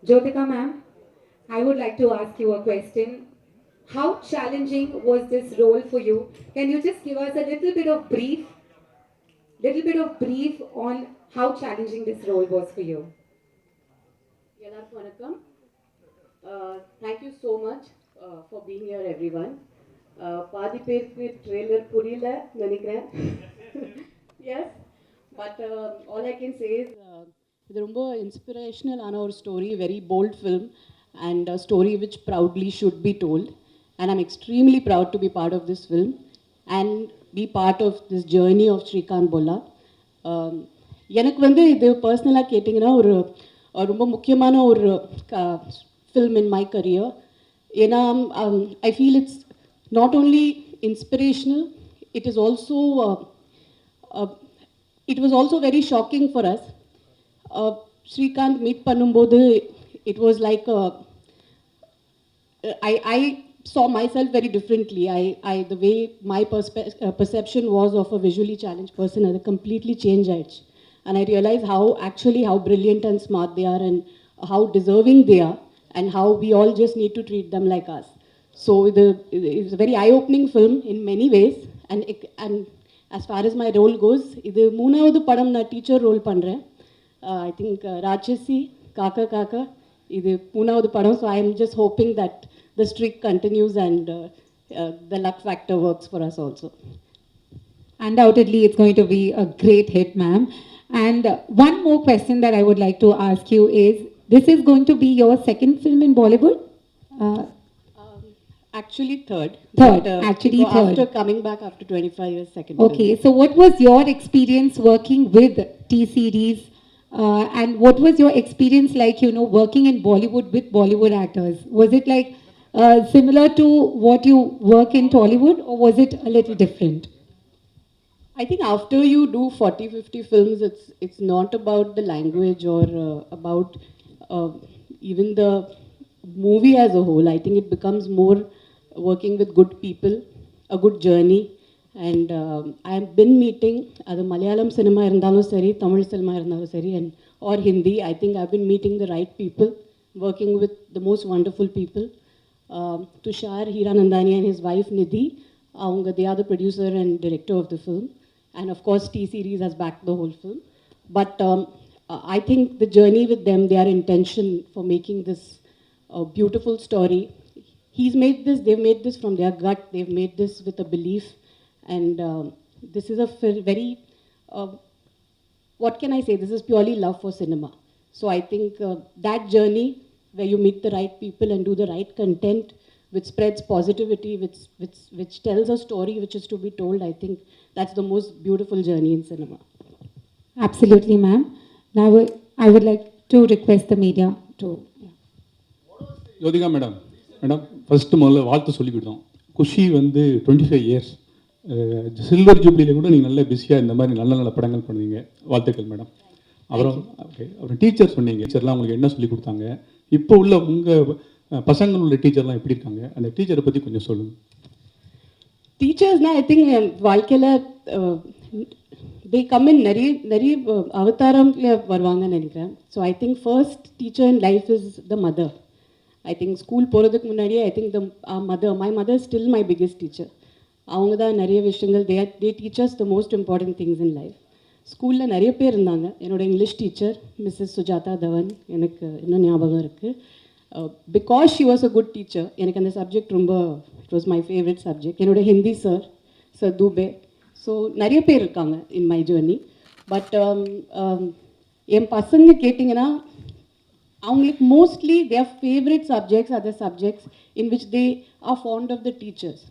Jyothika ma'am, I would like to ask you a question. How challenging was this role for you? Can you just give us a little bit of brief on how challenging this role was for you? எல்லாருக்கும் வணக்கம். Thank you so much for being here, everyone. பாதி பேருக்கு trailer புரியல நினைக்கிறேன். Yes, but all I can say is இது ரொம்ப inspirational ஆன ஒரு story, very bold film and a story which proudly should be told, and I'm extremely proud to be part of this film and be part of this journey of Srikanth Bolla. எனக்கு வந்து இது பர்சனலாக கேட்டிங்கன்னா ஒரு ரொம்ப முக்கியமான ஒரு film in my career. ஏன்னா I feel it's not only inspirational, it is also it was also very shocking for us. Srikanth meet பண்ணும்போது it was like I saw myself very differently. The way my perception was of a visually challenged person, அது completely changed ஆயிடுச்சு. And I realized how brilliant and smart they are, and how deserving they are, and how we all just need to treat them like us. So it's a very eye-opening film in many ways, and as far as my role goes, இது மூணாவது படம் நான் teacher role பண்ணுறேன். I think ராட்சசி காக்கா காக்கா இது மூணாவது படம். So I am just hoping that the streak continues and the luck factor works for us also. Undoubtedly, it's going to be a great hit, ma'am. And one more question that I would like to ask you is, this is going to be your second film in Bollywood? Uh, Actually third. Third, But, actually so third. After coming back after 25 years, second Okay, film. so what was your experience working with T-Series? And what was your experience like, working in Bollywood with Bollywood actors? Was it like similar to what you work in Tollywood, or was it a little different? I think after you do 40-50 films, it's not about the language or about uh, even the movie as a whole. I think it becomes more working with good people, a good journey. And I've been meeting other Malayalam cinema irundhalum seri, Tamil cinema irundhalum seri, and or Hindi. I think I've been meeting the right people, working with the most wonderful people. Tushar Hiranandani and his wife Nidhi, they are the producer and director of the film. And of course, T-Series has backed the whole film. But I think the journey with them, their intention for making this beautiful story, they've made this from their gut, they've made this with a belief. And this is a very, what can I say, this is purely love for cinema. So I think that journey where you meet the right people and do the right content, which spreads positivity, which tells a story which is to be told, I think that's the most beautiful journey in cinema. Absolutely, ma'am. Now, I would like to request the media to. Jyothika madam, first முதல்ல வாழ்த்து சொல்லிக்கிட்டோம். குஷி வந்து 25 years silver ஜூப்ளியில் கூட நீங்கள் நல்ல பிஸியாக இந்த மாதிரி நல்ல நல்ல படங்கள் பண்ணுவீங்க. வாழ்த்துக்கள் மேடம். அப்புறம் டீச்சர் சொன்னீங்க, டீச்சர்லாம் உங்களுக்கு என்ன சொல்லி கொடுத்தாங்க? இப்போ உள்ள உங்கள் பசங்கள் உள்ள டீச்சர்லாம் எப்படி இருக்காங்க? அந்த டீச்சரை பற்றி கொஞ்சம் சொல்லுங்கள். டீச்சர்ஸ்னால் ஐ திங்க் வாழ்க்கையில் they come in நிறைய அவதாரம்ல வருவாங்கன்னு நினைக்கிறேன். So I think first teacher in life is the mother. I think school போகிறதுக்கு முன்னாடியே I think my mother still my biggest teacher. அவங்க தான் நிறைய விஷயங்கள் they teachers the most important things in life. ஸ்கூலில் நிறைய பேர் இருந்தாங்க. என்னோட English teacher Mrs Sujata Dhawan எனக்கு இன்னும் ஞாபகம் இருக்குது. Because she was a good teacher, எனக்கு அந்த சப்ஜெக்ட் ரொம்ப it was my favourite subject. என்னோட ஹிந்தி சார் தூபே. ஸோ நிறைய பேர் இருக்காங்க இன் மை ஜேர்னி. பட் என் பசங்க கேட்டிங்கன்னா அவங்களுக்கு mostly their favourite subjects are the subjects in which they are fond of the teachers.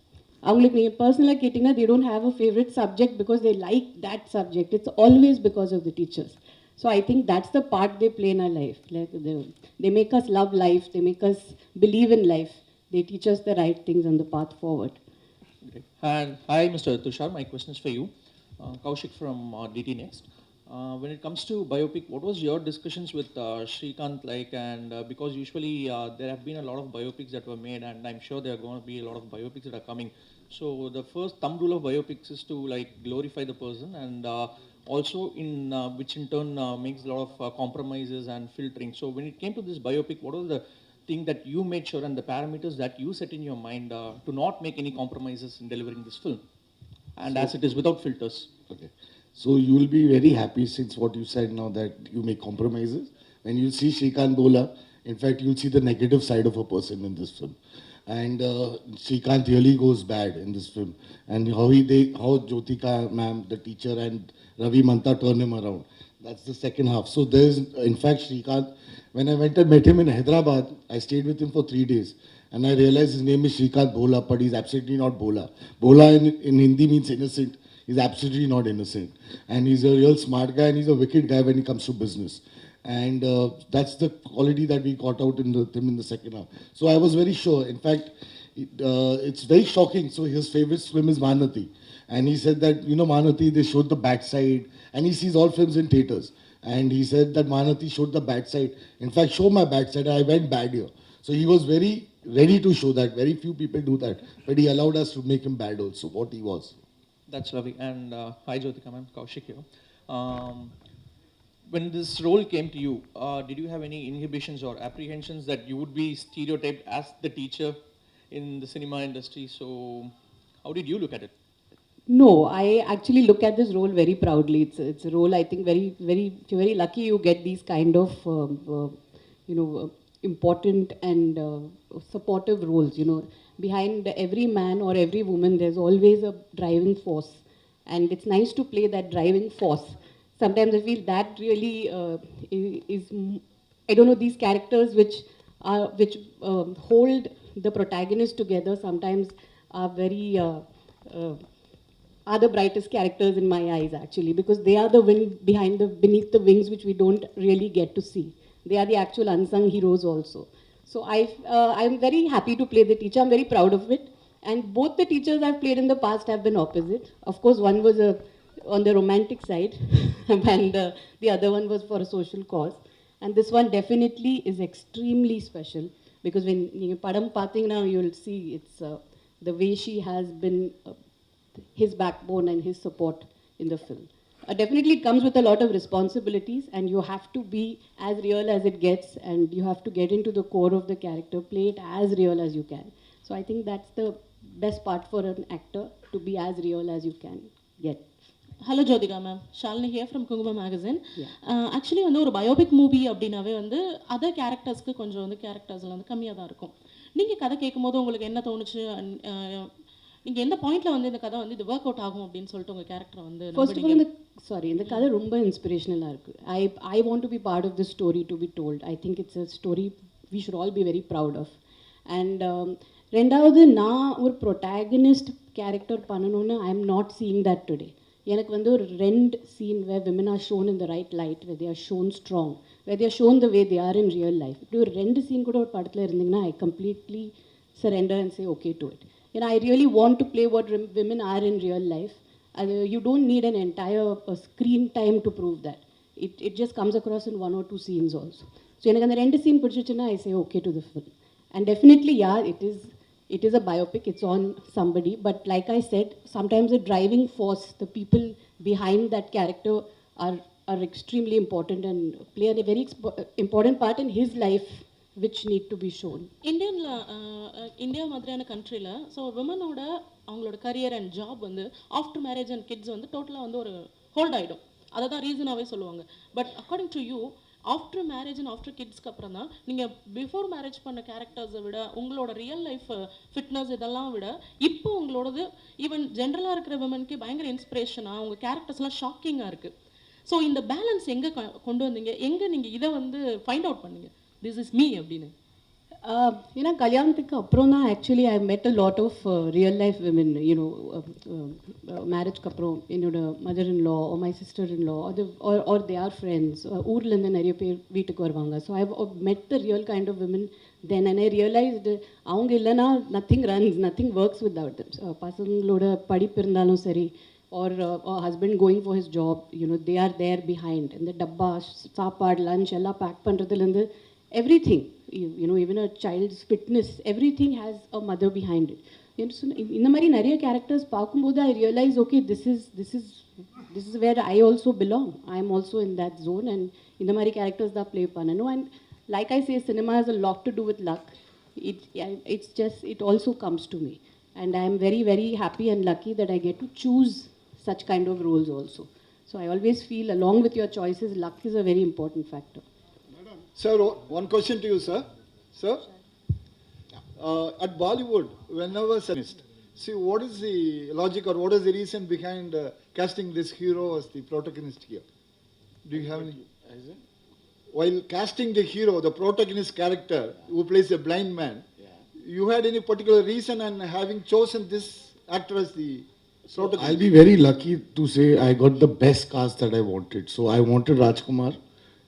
அவங்களுக்கு நீங்கள் பர்சனலாக கேட்டிங்கன்னா they don't have a favourite subject because they like that subject. It's always because of the teachers. So I think that's the part they play in our life. Like they make us love life, they make us believe in life, they teach us the right things and the path forward. Great. And hi, Mr. Tushar. My question is for you. Kaushik from DT Next. When it comes to biopic, what was your discussions with Srikanth like? And because usually there have been a lot of biopics that were made, and I'm sure there are going to be a lot of biopics that are coming. So the first thumb rule of biopics is to like glorify the person. And also in which in turn makes a lot of compromises and filtering. So when it came to this biopic, what was the thing that you made sure and the parameters that you set in your mind to not make any compromises in delivering this film? And as it is without filters. Okay. So you will be very happy since what you said now that you make compromises. When you see Shrikant Bola, in fact, you'll see the negative side of a person in this film. And Shrikant really goes bad in this film. And how Jyothika ma'am, the teacher, and Ravi Manta turn him around. That's the second half. So there's, in fact, Shrikant, when I went and met him in Hyderabad, I stayed with him for 3 days. And I realized his name is Shrikant Bhola, but he's absolutely not Bhola. Bhola in Hindi means innocent. He's absolutely not innocent. And he's a real smart guy and he's a wicked guy when it comes to business. And that's the quality that we got out in him in the second half. So I was very sure. In fact, it's very shocking. So his favorite film is Mahanati. And he said that, Mahanati, they showed the bad side. And he sees all films in theaters. And he said that Mahanati showed the bad side. In fact, show my bad side. I went bad here. So he was very ready to show that. Very few people do that. But he allowed us to make him bad also, what he was. That's lovely. And hi, Jyothika ma'am, Kaushik here. When this role came to you, did you have any inhibitions or apprehensions that you would be stereotyped as the teacher in the cinema industry? So, how did you look at it? No, I actually look at this role very proudly. It's a role I think very lucky you get these kind of important and supportive roles. Behind every man or every woman, there's always a driving force, and it's nice to play that driving force. Sometimes I feel that really is I don't know, these characters which hold the protagonist together sometimes are very. Are the brightest characters in my eyes actually, because they are the wind beneath the wings which we don't really get to see. They are the actual unsung heroes also. So I'm very happy to play the teacher. I'm very proud of it. And both the teachers I've played in the past have been opposite. Of course, one was on the romantic side, and the other one was for a social cause. And this one definitely is extremely special, because when you padam pathing now, you'll see it's the way she has been. His backbone and his support in the film. Definitely it comes with a lot of responsibilities, and you have to be as real as it gets, and you have to get into the core of the character, play it as real as you can. So I think that's the best part for an actor, to be as real as you can get. Hello Jyothika ma'am, Shalini hear from குங்கும magazine. Yeah. Actually ஒரு biopic movie அப்படின்னாவே other கேரக்டர்ஸ்க்கு கொஞ்சம் கேரக்டர்ஸில் கம்மியாக தான் இருக்கும். நீங்கள் கதை கேட்கும்போது உங்களுக்கு என்ன தோணுச்சு? நீங்கள் எந்த பாயிண்ட்ல இந்த கதை இது ஒர்க் அவுட் ஆகும் அப்படின்னு சொல்லிட்டு உங்கள் கேரக்டர் ஃபர்ஸ்ட் ஆஃப் ஆல் இந்த கதை ரொம்ப இன்ஸ்பிரேஷனலாக இருக்குது. I want to be part of the story to be told. I think it's a story we should all be very proud of. And ரெண்டாவது, நான் ஒரு ப்ரொட்டாகனிஸ்ட் கேரக்டர் பண்ணணும்னு I am not seeing that today. எனக்கு ஒரு 2 scene where women are shown in the right light, where they are shown strong, where they are shown the way they are in real life. இப்படி ஒரு 2 scene கூட ஒரு படத்தில் இருந்தீங்கன்னா I completely surrender and say okay to it. I really want to play what women are in real life. You don't need an entire screen time to prove that. It just comes across in 1 or 2 scenes also. So எனக்கு அந்த 2 scene பிடிச்சிச்சுன்னா I say okay to the film. And definitely, yeah, it is a biopic. It's on somebody. But like I said, sometimes the driving force, the people behind that character are extremely important and play a very important part in his life, which need to be shown. India மாதிரியான கண்ட்ரியில் விமனோட அவங்களோட career and job after marriage and kids டோட்டலாக ஒரு hold ஆகிடும். அதை தான் ரீசனாகவே சொல்லுவாங்க. But according to you, after marriage and after கிட்ஸ்க்கு அப்புறம் தான் நீங்கள் பிஃபோர் மேரேஜ் பண்ண கேரக்டர்ஸை விட, உங்களோட ரியல் லைஃப் ஃபிட்னஸ் இதெல்லாம் விட, இப்போ உங்களோடது ஈவன் ஜென்ரலாக இருக்கிற விமனுக்கு பயங்கர இன்ஸ்பிரேஷனாக, உங்கள் கேரக்டர்ஸ்லாம் ஷாக்கிங்காக இருக்குது. ஸோ இந்த பேலன்ஸ் எங்கே கொண்டு வந்தீங்க? எங்கே நீங்கள் இதை ஃபைண்ட் அவுட் பண்ணீங்க திஸ் இஸ் மீ அப்படின்னு? கல்யாணத்துக்கு அப்புறம் தான் actually I met a lot of real life women. மேரேஜ்க்கு அப்புறம் என்னோட mother in law my sister in law or they are friends, ஊர்லேருந்து நிறைய பேர் வீட்டுக்கு வருவாங்க. So I met the real kind of women then. And I realised அவங்க இல்லைன்னா nothing runs, nothing works without them. பசங்களோட படிப்பு இருந்தாலும் சரி, or husband going for his job, they are there behind. And the dabba, saapad, lunch, ella pack pandradhilende, everything, even a child's fitness, everything has a mother behind it. In the mari nariya characters paakumbodhu I realize, okay, this is this is where I also belong. I am also in that zone, and in the mari characters that play panano. And like I say, cinema has a lot to do with luck. It's just, it also comes to me. And I am very, very happy and lucky that I get to choose such kind of roles also. So I always feel, along with your choices, luck is a very important factor. Sir, one question to you, sir. Sir, at Bollywood, whenever see what is the logic or what is the reason behind casting this hero as the protagonist here? Do you have any? While casting the hero, the protagonist character who plays a blind man, you had any particular reason and having chosen this actor as the protagonist? I'll be very lucky to say I got the best cast that I wanted. So I wanted Rajkumar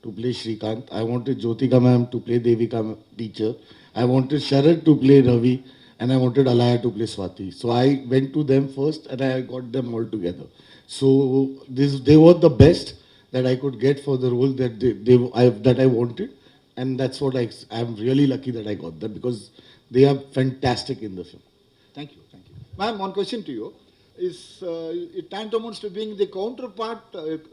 to play Srikanth. I wanted Jyothika ma'am to play Devika teacher. I wanted Sharad to play Ravi. And I wanted Alaya to play Swati. So I went to them first and I got them all together. So they were the best that I could get for the role that that I wanted. And that's what I'm really lucky that I got them because they are fantastic in the film. Thank you, thank you. Ma'am, one question to you. Is it tantamount to being the counterpart,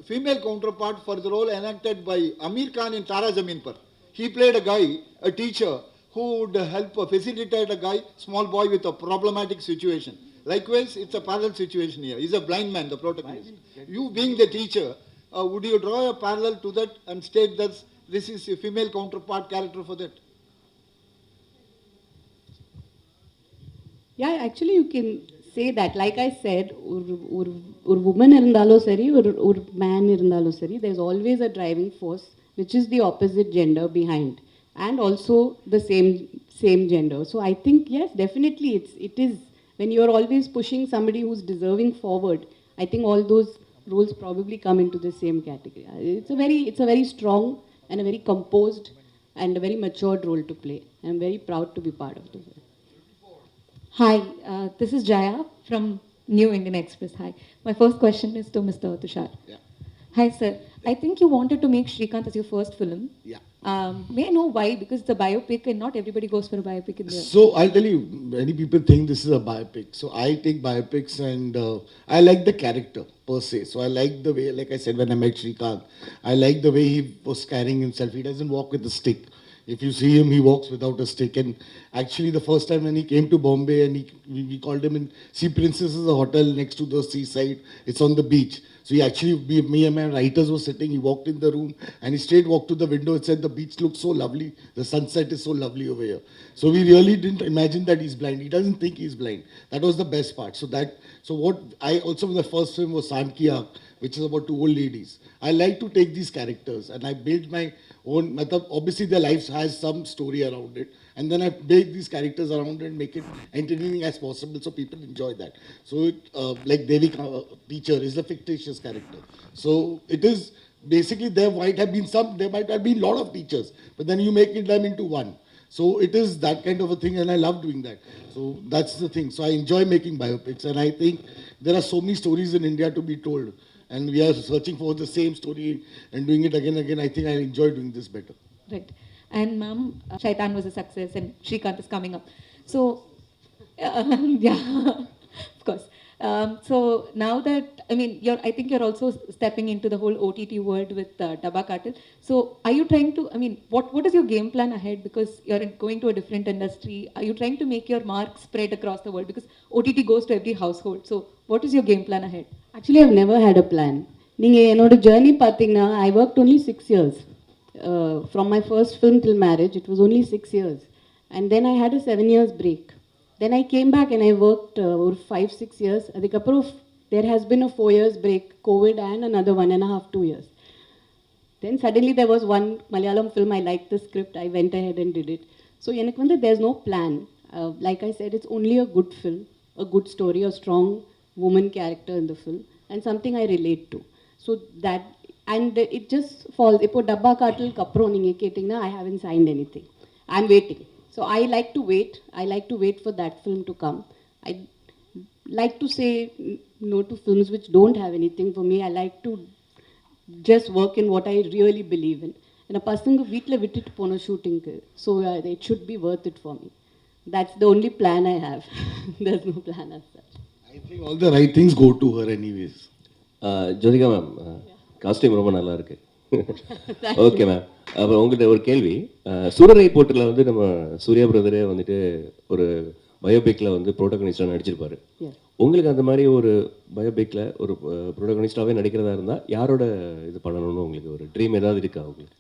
female counterpart for the role enacted by Amir Khan in Tara Zameen Par? He played a guy, a teacher, who would help facilitate a guy, small boy with a problematic situation. Likewise, it's a parallel situation here. He's a blind man, the protagonist. You being the teacher, would you draw a parallel to that and state that this is a female counterpart character for that? Yeah, actually you can say that. Like I said, or woman irundalo sari, or man irundalo sari, there's always a driving force which is the opposite gender behind, and also the same gender. So I think yes, definitely it is when you're always pushing somebody who's deserving forward. I think all those roles probably come into the same category. It's a very strong and a very composed and a very matured role to play. I'm very proud to be part of this. Hi, this is Jaya from New Indian Express. Hi. My first question is to Mr. Tushar. Yeah. Hi, sir. I think you wanted to make Srikanth as your first film. Yeah. May I know why? Because it's a biopic and not everybody goes for a biopic in the... So I'll tell you, many people think this is a biopic. So I take biopics and I like the character per se. So I like the way, like I said, when I met Srikanth, I like the way he was carrying himself. He doesn't walk with a stick. If you see him, he walks without a stick. And actually, the first time when he came to Bombay and we called him in Sea Princess is a hotel next to the seaside. It's on the beach. So he actually, me and my writers were sitting. He walked in the room and he straight walked to the window and said, the beach looks so lovely. The sunset is so lovely over here. So we really didn't imagine that he's blind. He doesn't think he's blind. That was the best part. So what I also, the first film was Sand Ki Aankh, which is about two old ladies. I like to take these characters and I build my own, obviously their lives has some story around it. And then I make these characters around it and make it entertaining as possible so people enjoy that. So like Devika teacher is a fictitious character. So it is basically there might have been a lot of teachers, but then you make them into one. So it is that kind of a thing and I love doing that. So that's the thing. So I enjoy making biopics and I think there are so many stories in India to be told. And we are searching for the same story and doing it again and again. I think I enjoy doing this better. Right. And ma'am, Shaitan was a success and Srikanth is coming up. So, yeah, of course. So now that, I mean, I think you're also stepping into the whole OTT world with Dabba Cartel. So are you trying to, I mean, what is your game plan ahead? Because you're going to a different industry. Are you trying to make your mark spread across the world? Because OTT goes to every household. So what is your game plan ahead? Actually, I've never had a plan. Your journey, I worked only 6 years. From my first film till marriage, it was only 6 years. And then I had a 7 years break. Then I came back and I worked over 5-6 years. There has been a 4 years break, COVID, and another 1.5, 2 years. Then suddenly there was one Malayalam film, I liked the script, I went ahead and did it. So there's no plan. Like I said, it's only a good film, a good story, a strong woman character in the film, and something I relate to. So that, and it just falls. Ipo Dabba Cartel kapro ninge ketingna, I haven't signed anything. I'm waiting. So I like to wait. I like to wait for that film to come. I like to say no to films which don't have anything for me. I like to just work in what I really believe in. And a person veetla vitittu pona shooting, so it should be worth it for me. That's the only plan I have. There's no plan as such. I think all the right things go to her anyways. Jyothika ma'am, costume ரொம்ப நல்லா இருக்கு. Okay ma'am. அப்புறம் உங்கள்கிட்ட ஒரு கேள்வி. சூரரை போட்டில் வந்து நம்ம சூர்யா பிரதரே வந்துட்டு ஒரு பயோபிக்கில் வந்து ப்ரோட்டகனிஸ்டாக நடிச்சிருப்பாரு. உங்களுக்கு அந்த மாதிரி ஒரு பயோபிக்கில் ஒரு ப்ரோட்டகனிஸ்டாகவே நடிக்கிறதா இருந்தால் யாரோட இது பண்ணணும்னு உங்களுக்கு ஒரு ட்ரீம் ஏதாவது இருக்கா உங்களுக்கு?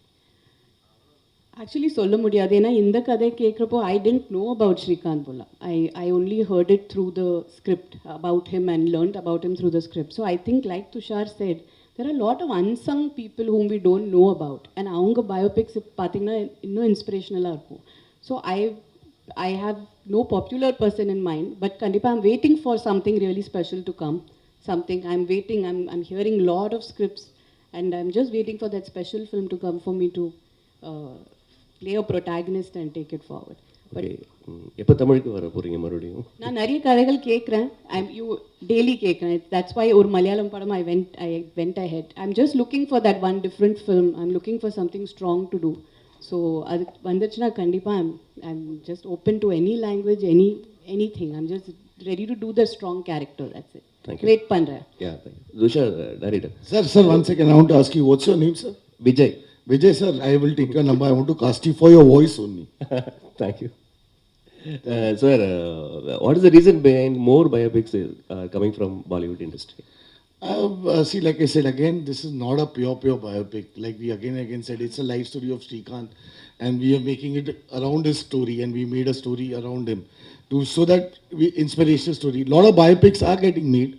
ஆக்சுவலி சொல்ல முடியாது ஏன்னா இந்த கதை கேட்குறப்போ I didn't know about Srikanth Bolla. I only heard it through the script about him and learnt about him through the script. So I think like Tushar said there are a lot of unsung people whom we don't know about and அவங்க biopics பார்த்தீங்கன்னா இன்னும் இன்ஸ்பிரேஷனலாக இருக்கும். So I have no popular person in mind, but kandipa I'm waiting for something really special to come. Something I'm waiting, I'm hearing a lot of scripts and I'm just waiting for that special film to come for me to play a protagonist and take it forward. Okay, எப்போ தமிழுக்கு வர போகிறீங்க மறுபடியும்? நான் நிறைய கதைகள் கேட்குறேன். You daily கேட்குறேன். தட்ஸ் வை ஒரு மலையாளம் படம் I went ahead. I'm just looking for that one different film. I'm looking for something strong to do. So அது வந்துச்சுன்னா கண்டிப்பாக I'm just open to any language, anything. I'm just ready to do the strong character. That's it. Thank you. Wait பண்ணுறேன். Yeah, thank you. Tushar, director. Sir, 1 second. I want to ask you, what's your name, sir? Vijay. Vijay, sir, I will take your number. I want to cast you for your voice only. Thank you. Sir, what is the reason behind more biopics coming from Bollywood industry? See, like I said again, this is not a pure biopic. Like we again said, it's a life story of Srikanth, and we are making it around his story, and we made a story around him so that inspirational story. A lot of biopics are getting made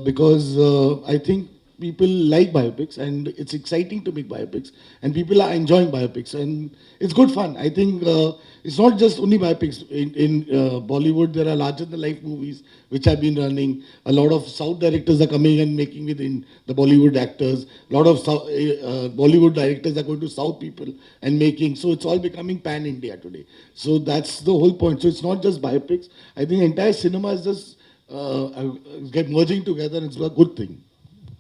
because I think people like biopics, and it's exciting to make biopics, and people are enjoying biopics, and it's good fun. I think it's not just only biopics. In Bollywood, there are larger than life movies which have been running. A lot of South directors are coming and making within the Bollywood actors. A lot of Bollywood directors are going to South people and making. So it's all becoming pan-India today. So that's the whole point. So it's not just biopics. I think entire cinema is just get merging together, and it's a good thing.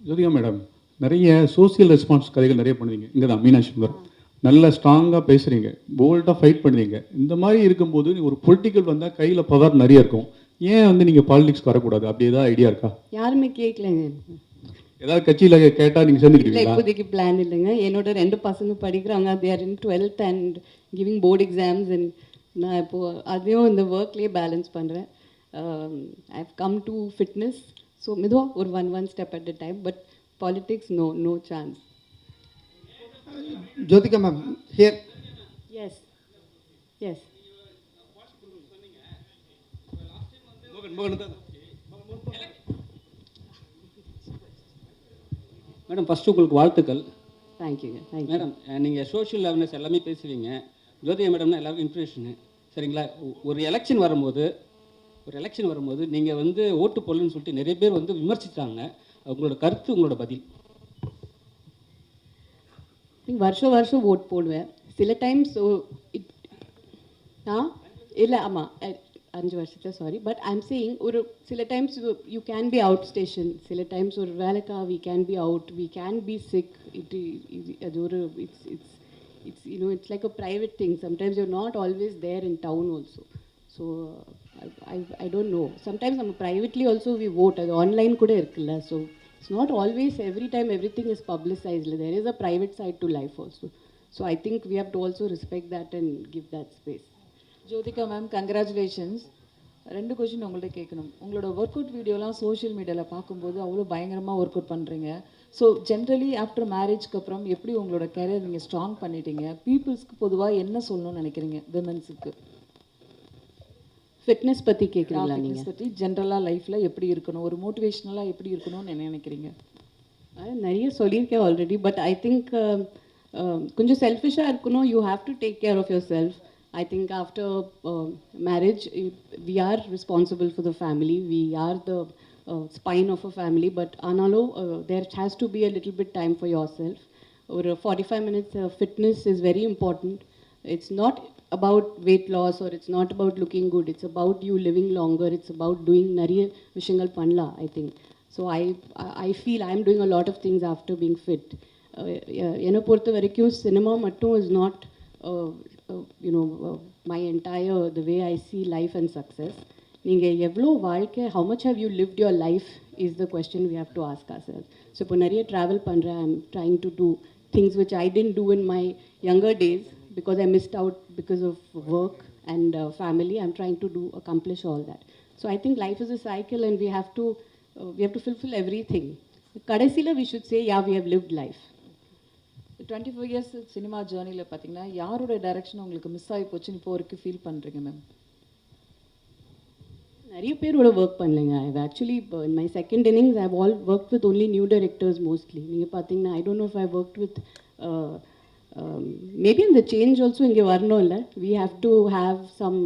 Jyothika madam, நிறைய social response கதைகள் நிறைய பண்ணுவீங்க. இங்கே தான் மீனாட்சி சுந்தரம் நல்லா ஸ்ட்ராங்காக பேசுகிறீங்க, போல்டாக ஃபைட் பண்ணுவீங்க. இந்த மாதிரி இருக்கும்போது ஒரு பொலிட்டிக்கல் வந்தால் கையில் பவர் நிறைய இருக்கும். ஏன் வந்து நீங்கள் பாலிடிக்ஸ்க்கு வரக்கூடாது? அப்படி ஏதாவது ஐடியா இருக்கா? யாருமே கேட்கலங்க. ஏதாவது கட்சியில் கேட்டால் நீங்கள் சேர்ந்துக்கிறீங்களா? இப்போதைக்கு பிளான் இல்லைங்க. என்னோட 2 பசங்க படிக்கிறாங்க. they are in 12th and giving board exams, and நான் இப்போது அதையும் இந்த ஒர்க்லேயே பேலன்ஸ் பண்ணுறேன். I have come to fitness. So மெதுவாக ஒரு one step at a time, but politics, no chance. Jyothika ma'am, here. Yes. Madam, first உங்களுக்கு வாழ்த்துக்கள். தேங்க்யூ மேடம், நீங்கள் சோஷியல் அவேர்னஸ் எல்லாமே பேசுவீங்க. ஜோதிகா மேடம்னா எல்லாருக்கும் இன்ஃபர்மேஷனு, சரிங்களா? ஒரு எலெக்ஷன் வரும்போது நீங்கள் வந்து ஓட்டு போடலன்னு சொல்லிட்டு நிறைய பேர் வந்து விமர்சித்தாங்க. உங்களோட கருத்து, உங்களோட பதில்? வருஷம் ஓட் போடுவேன். சில டைம்ஸ் இல்லை, ஆமாம் 5 வருஷத்தில் சாரி. பட் ஐம் சேயிங் ஒரு சில times you can be out station, சில டைம்ஸ் ஒரு வேலைக்கா we can be out, we can be sick. அது ஒரு it's like a private thing. Sometimes you're not always there in town also. So I don't know. Sometimes privately also we vote. அது online கூட இருக்குல்ல. So it's not always every time everything is publicized. There is a private side to life also. So I think we have to also respect that and give that space. Jyothika ma'am, congratulations. 2 question உங்கள்கிட்ட கேட்கணும். உங்களோட work out வீடியோலாம் social மீடியாவில் பார்க்கும்போது அவ்வளோ பயங்கரமாக work out பண்ணுறீங்க. So generally after மேரேஜ்க்கு அப்புறம் எப்படி உங்களோட கேரியர் நீங்கள் ஸ்ட்ராங் பண்ணிட்டீங்க? பீப்புள்ஸ்க்கு பொதுவாக என்ன சொல்லணும்னு நினைக்கிறீங்க? விமென்ஸுக்கு ஃபிட்னஸ் பற்றி கேட்குறீங்களா? ஃபிட்னஸ் பற்றி ஜென்ரலாக லைஃப்பில் எப்படி இருக்கணும், ஒரு மோட்டிவேஷ்னலாக எப்படி இருக்கணும்னு என்ன நினைக்கிறீங்க? நிறைய சொல்லியிருக்கேன் ஆல்ரெடி. பட் ஐ திங்க் கொஞ்சம் செல்ஃபிஷாக இருக்கணும். You have to take care of yourself. I think after marriage, we are responsible for the family. We are the spine of a family. But analo, there has to be a little bit time for yourself. Or 45 minutes fitness is very important. It's not about weight loss or it's not about looking good. It's about you living longer. It's about doing nariya vishangal panla, I think. So I feel I'm doing a lot of things after being fit. Ena portha varaikum cinema mattum is not my entire, the way I see life and success. நீங்கள் எவ்வளோ வாழ்க்கை, how much have you lived your life is the question we have to ask ourselves. So இப்போ நிறைய travel பண்றேன், I'm trying to do things which I didn't do in my younger days because I missed out because of work and family. I'm trying to accomplish all that. So I think life is a cycle and we have to fulfill everything. கடைசியில் we should say, yeah, we have lived life. 24 years cinema ஜேர்னியில் பார்த்தீங்கன்னா யாரோட direction உங்களுக்கு miss ஆகி போச்சுன்னு இப்போ வரைக்கும் feel பண்ணுறீங்க மேம்? நிறைய பேரோட ஒர்க் பண்ணலைங்க. I actually in my second innings I all work with only new directors mostly. நீங்கள் பார்த்தீங்கன்னா I don't know if I work with maybe அந்த சேஞ்ச் ஆல்சோ இங்கே வரணும் இல்லை. We have to have some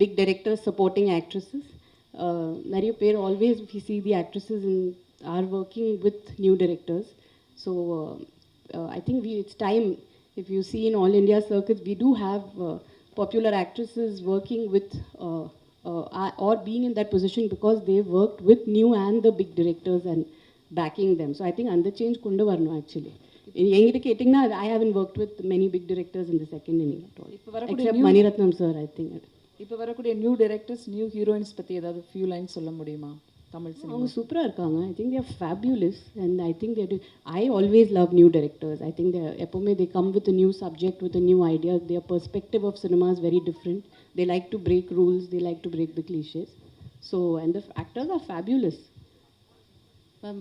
big directors supporting actresses. நிறைய பேர் always we see the actresses in are working with new directors. So I think it's time. If you see in all India circuits, we do have popular actresses working with or being in that position because they've worked with new and the big directors and backing them. So I think under change kundu varno actually. என்கிட்ட கேட்டிங்கன்னா I haven't worked with many big directors in the second inning at all. Except Maniratnam sir, I think. இப்போ வரக்கூடிய new directors new heroines பற்றி ஏதாவது few lines சொல்ல முடியுமா Tamil cinema? அவங்க சூப்பராக இருக்காங்க. I think they're fabulous and I think they're I always love new directors. I think எப்போவுமே they come with new subject with new idea. Their perspective of cinema is very different. They like to break rules, they like to break the clichés. So and the actors are fabulous. Ma'am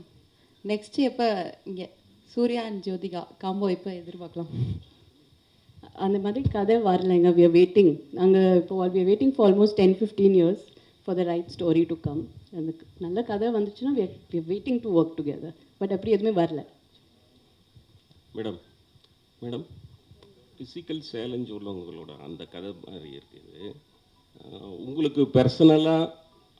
next எப்போ இங்கே Surya and Jyothika combo எப்போ எதிர்பார்க்கலாம்? அந்த மாதிரி கதை வரலைங்க. We are waiting. நாங்கள் இப்போ we are waiting for almost 10-15 years for the right story to come. அந்த நல்ல கதை வந்துச்சுன்னா we are waiting to work together. But அப்படி எதுவுமே வரல. மேடம் ஃபிசிக்கல் சேலஞ்ச் உள்ளவங்களோட அந்த கதை மாதிரி இருக்குது. உங்களுக்கு பர்சனலாக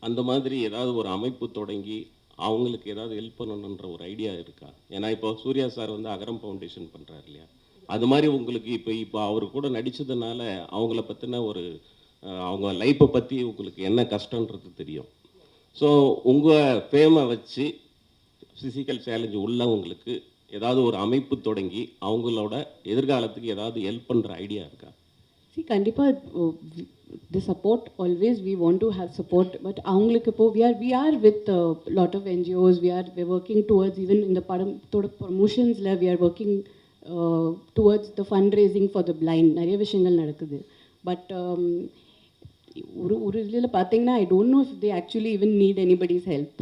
அந்த மாதிரி ஏதாவது ஒரு அமைப்பு தொடங்கி அவங்களுக்கு ஏதாவது ஹெல்ப் பண்ணணுன்ற ஒரு ஐடியா இருக்கா? ஏன்னா இப்போ சூர்யா சார் வந்து அகரம் ஃபவுண்டேஷன் பண்ணுறாரு இல்லையா, அது மாதிரி உங்களுக்கு இப்போ அவர் கூட நடித்ததுனால அவங்கள பற்றின ஒரு அவங்க லைஃப்பை பற்றி உங்களுக்கு என்ன கஷ்டன்றது தெரியும். ஸோ உங்கள் ஃபேமை வச்சு ஃபிசிக்கல் சேலஞ்சு உள்ளவங்களுக்கு ஏதாவது ஒரு அமைப்பு தொடங்கி அவங்களோட எதிர்காலத்துக்கு ஏதாவது ஹெல்ப் பண்ணுற ஐடியா இருக்கா? கண்டிப்பாக the support always we want to have support, but அவங்களுக்கு இப்போ we are with lot of NGOs. we're working towards even in the படத்தோட promotionsல we are working towards the fundraising for the blind. நிறைய விஷயங்கள் நடக்குது. But ஒரு இதில் பார்த்தீங்கன்னா I don't know if they actually even need anybody's help.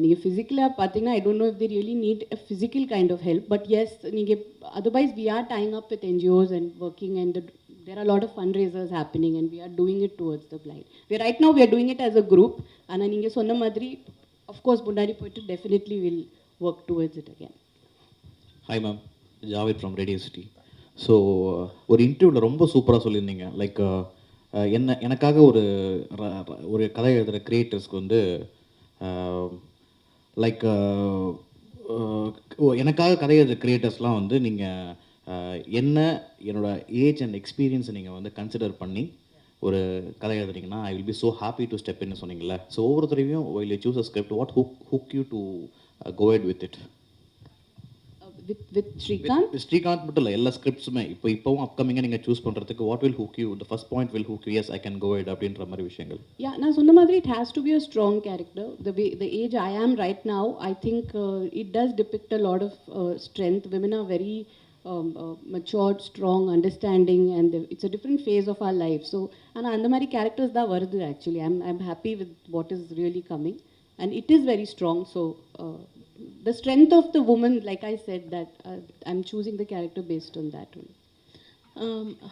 நீங்கள் ஃபிசிக்கலாக பார்த்தீங்கன்னா I don't know if they really need a physical kind of help. But yes நீங்கள் otherwise we are tying up with NGOs and working and there are a lot of fundraisers happening and we are doing it towards the blind. Right now we are doing it as a group. ஆனால் நீங்கள் சொன்ன மாதிரி of course முன்னாடி போயிட்டு definitely will work towards it again. Hi ma'am, Javed from Radio City. So ஒரு இன்டர்வியூவில் ரொம்ப சூப்பராக சொல்லியிருந்தீங்க. லைக் எனக்காக ஒரு கதை எழுதுகிற கிரியேட்டர்ஸ்க்கு வந்து லைக் எனக்காக கதை எழுதுகிற கிரியேட்டர்ஸ்லாம் வந்து நீங்கள் என்னோட ஏஜ் அண்ட் எக்ஸ்பீரியன்ஸை நீங்கள் வந்து கன்சிடர் பண்ணி ஒரு கதை எழுதுறீங்கன்னா I will be so happy to step இன்னு சொன்னீங்கல்ல. ஸோ ஒவ்வொருத்தரையும் will you choose a script, what hook you to go ahead with it? With Srikanth? With Srikanth மட்டும் இல்லை, எல்லா ஸ்கிரிப்ட்ஸுமே இப்போவும் அப்கமிங்காக நீங்கள் சூஸ் பண்ணுறதுக்கு what will hook you, the first point will hook you, yes I can go it அப்படின்ற மாதிரி விஷயங்கள்? நான் சொன்ன மாதிரி it has to be a strong character. The age I am right now, I think it does depict a lot of strength. Women are very matured, strong, understanding, and it's a different phase of our life. So அந்த மாதிரி characters தான் வருது actually. I'm happy with what is really coming and it is very strong. So the strength of the woman, like I said, that I'm choosing the character based on that one.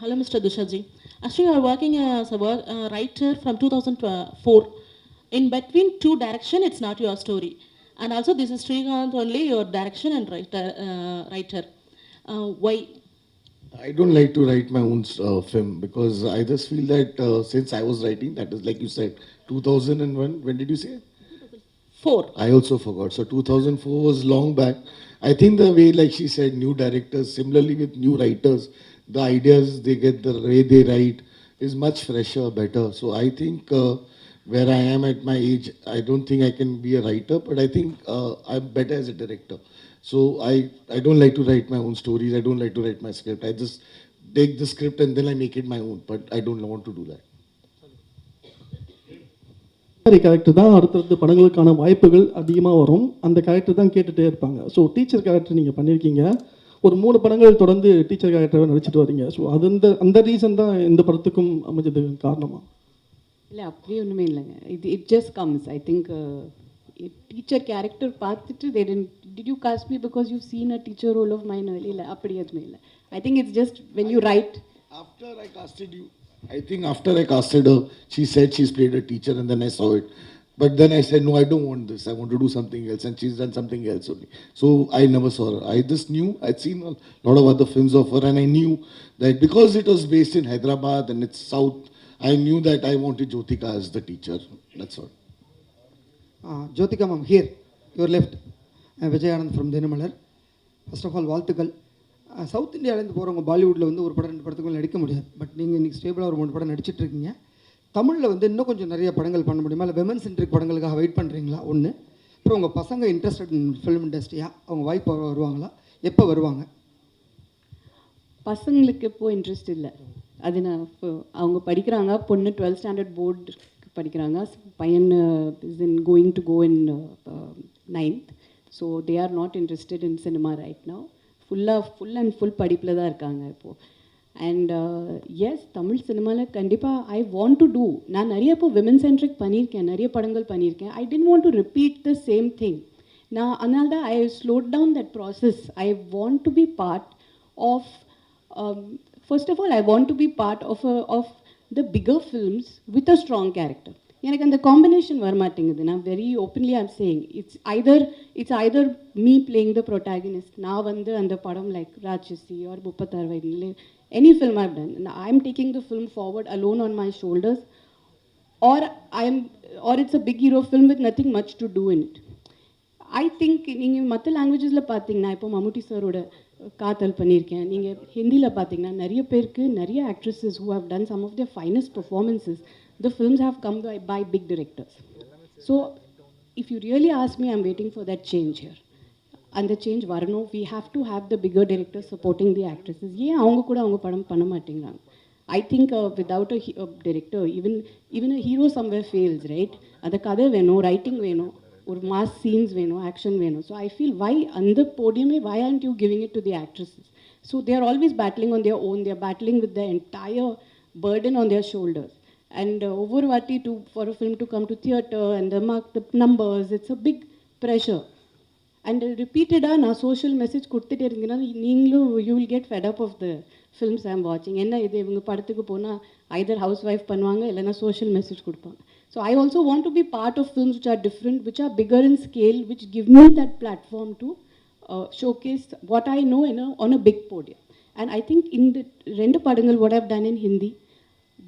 Hello, Mr. Dushaji. Actually, you are working as a writer from 2004. In between two direction, it's not your story. And also, this is Srikanth only your direction and writer. Why? I don't like to write my own film because I just feel that since I was writing, that is like you said, 2001, when did you say? 4. I also forgot. So 2004 was long back. I think the way, like she said, new directors, similarly with new writers, the ideas they get, the way they write is much fresher, better. So I think where I am at my age, I don't think I can be a writer, but I think I'm better as a director. So I don't like to write my own stories. I don't like to write my script. I just take the script and then I make it my own, but I don't want to do that. Character தான் அடுத்தடுத்த படங்களுக்கான வாய்ப்புகள் அதிகமாக வரும். அந்த character தான் கேட்டுகிட்டே இருப்பாங்க. So teacher character நீங்கள் பண்ணியிருக்கீங்க. ஒரு 3 படங்கள் தொடர்ந்து டீச்சர் கேரக்டராக நடிச்சிட்டு வரீங்க. ஸோ அது அந்த ரீசன் தான் இந்த படத்துக்கும் அமைஞ்சதுக்கு காரணமா? இல்லை அப்படி ஒன்றுமே இல்லைங்க. It just comes. I think teacher character பார்த்துட்டு did you cast me because you seen a teacher role of mine? இல்லை அப்படி எதுவுமே இல்லை. I think it's just when you write. After I casted you, I think after I casted her, she said she's played a teacher and then I saw it. But then I said, no, I don't want this. I want to do something else. And she's done something else only. So I never saw her. I just knew, I'd seen a lot of other films of her and I knew that because it was based in Hyderabad and it's South, I knew that I wanted Jyothika as the teacher. That's all. Jyothika ma'am, here, your left. Vijay Anand from Dinamalar. First of all, வாழ்த்துக்கள். South இந்தியாவிலேருந்து போகிறவங்க பாலிவுட்டில் வந்து ஒரு படம் 2 படத்துக்கு மேலே நடிக்க முடியாது. பட் நீங்கள் இன்றைக்கி ஸ்டேபிளாக ஒரு 3 படம் நடிச்சிட்டு இருக்கீங்க. தமிழில் வந்து இன்னும் கொஞ்சம் நிறைய படங்கள் பண்ண முடியுமா? இல்லை விமன் சென்ட்ரிக் படங்களுக்காக வெயிட் பண்ணுறீங்களா? ஒன்று. அப்புறம் உங்கள் பசங்க இன்ட்ரெஸ்டட் இன் ஃபிலிம் இண்டஸ்ட்ரியா? அவங்க வாய்ப்பு வருவாங்களா? எப்போ வருவாங்க? பசங்களுக்கு இப்போது இன்ட்ரெஸ்ட் இல்லை. அது நான் இப்போ அவங்க படிக்கிறாங்க. பொண்ணு 12th ஸ்டாண்டர்ட் போர்டு படிக்கிறாங்க. பையன் is in going to go in 9th. So they are not interested in cinema right now. Full and full படிப்பில் தான் இருக்காங்க இப்போது. அண்ட் எஸ், தமிழ் சினிமாவில் கண்டிப்பாக ஐ வாண்ட் டு டூ. நான் நிறைய இப்போ விமன் சென்ட்ரிக் பண்ணியிருக்கேன், நிறைய படங்கள் பண்ணியிருக்கேன். I tend want to repeat the same thing. நான் அதனால தான் I slowed down that process. I want to be part of, first of all I want to be part of the bigger films with a strong character. எனக்கு அந்த combination வரமாட்டேங்குது. நான் very openly I'm saying it's either me playing the protagonist. நான் வந்து அந்த படம் like Raatchasi or 36 வயதில் any film I've ton, I am taking the film forward alone on my shoulders, or it's a big hero film with nothing much to do in it. I think நீங்கள் மற்ற லாங்குவேஜஸில் பார்த்தீங்கன்னா, இப்போ மம்முட்டி சாரோட காத்தல் பண்ணியிருக்கேன். நீங்கள் ஹிந்தியில் பார்த்தீங்கன்னா நிறைய பேருக்கு, நிறைய actresses who have done some of their finest performances, the films have come by big directors. So if you really ask me, I'm waiting for that change here. And the change varano, we have to have the bigger directors supporting the actresses. Yeah, avanga kuda avanga padam panna mattingranga. I think without a director, even a hero somewhere fails, right? Adha kadha veno, writing veno, or mass scenes veno, action veno. So I feel, why on the podium, why aren't you giving it to the actresses? So they are always battling on their own. They are battling with the entire burden on their shoulders. And over vati for a film to come to theatre and mark the numbers, it's a big pressure. And repeated na social message கொடுத்துட்டே இருந்தீங்கன்னா நீங்களும் you will get fed up of the films I'm watching. என்ன இது இவங்க படத்துக்கு போனால் either housewife பண்ணுவாங்க இல்லைன்னா social message கொடுப்பாங்க. So I also want to be part of films which are different, which are bigger in scale, which give me that platform to showcase what I know on a big podium. And I think in the ரெண்டு படங்கள் what I've done in Hindi,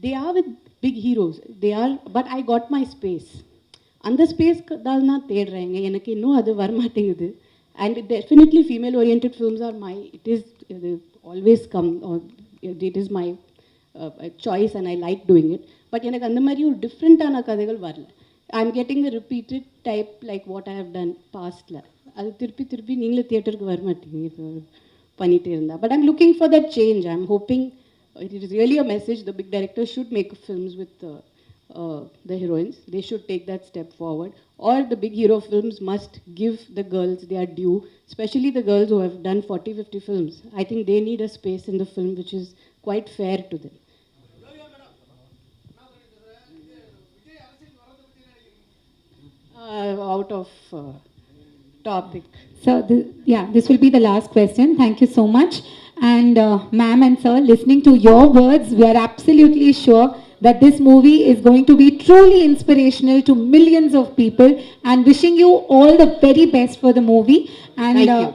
they are with big heroes. They are, but I got my space. அந்த space தான் நான் தேடுறேங்க. எனக்கு இன்னும் அது வரமாட்டேங்குது. And definitely female oriented films are my, இது always come, it is my choice and I like doing it. But எனக்கு அந்த மாதிரி ஒரு டிஃப்ரெண்ட்டான கதைகள் வரல. I am getting the repeated type like what I have done பாஸ்டில். அது திருப்பி நீங்களே தியேட்டருக்கு வரமாட்டீங்க இப்போ பண்ணிகிட்டே இருந்தா. But I'm looking for that change. I am hoping it is really a message. The big directors should make films with the heroines. They should take that step forward. Or the big hero films must give the girls their due, especially the girls who have done 40-50 films. I think they need a space in the film which is quite fair to them. Out of topic. So, this will be the last question. Thank you so much. And ma'am and sir, listening to your words, we are absolutely sure that this movie is going to be truly inspirational to millions of people, and wishing you all the very best for the movie. And Thank you.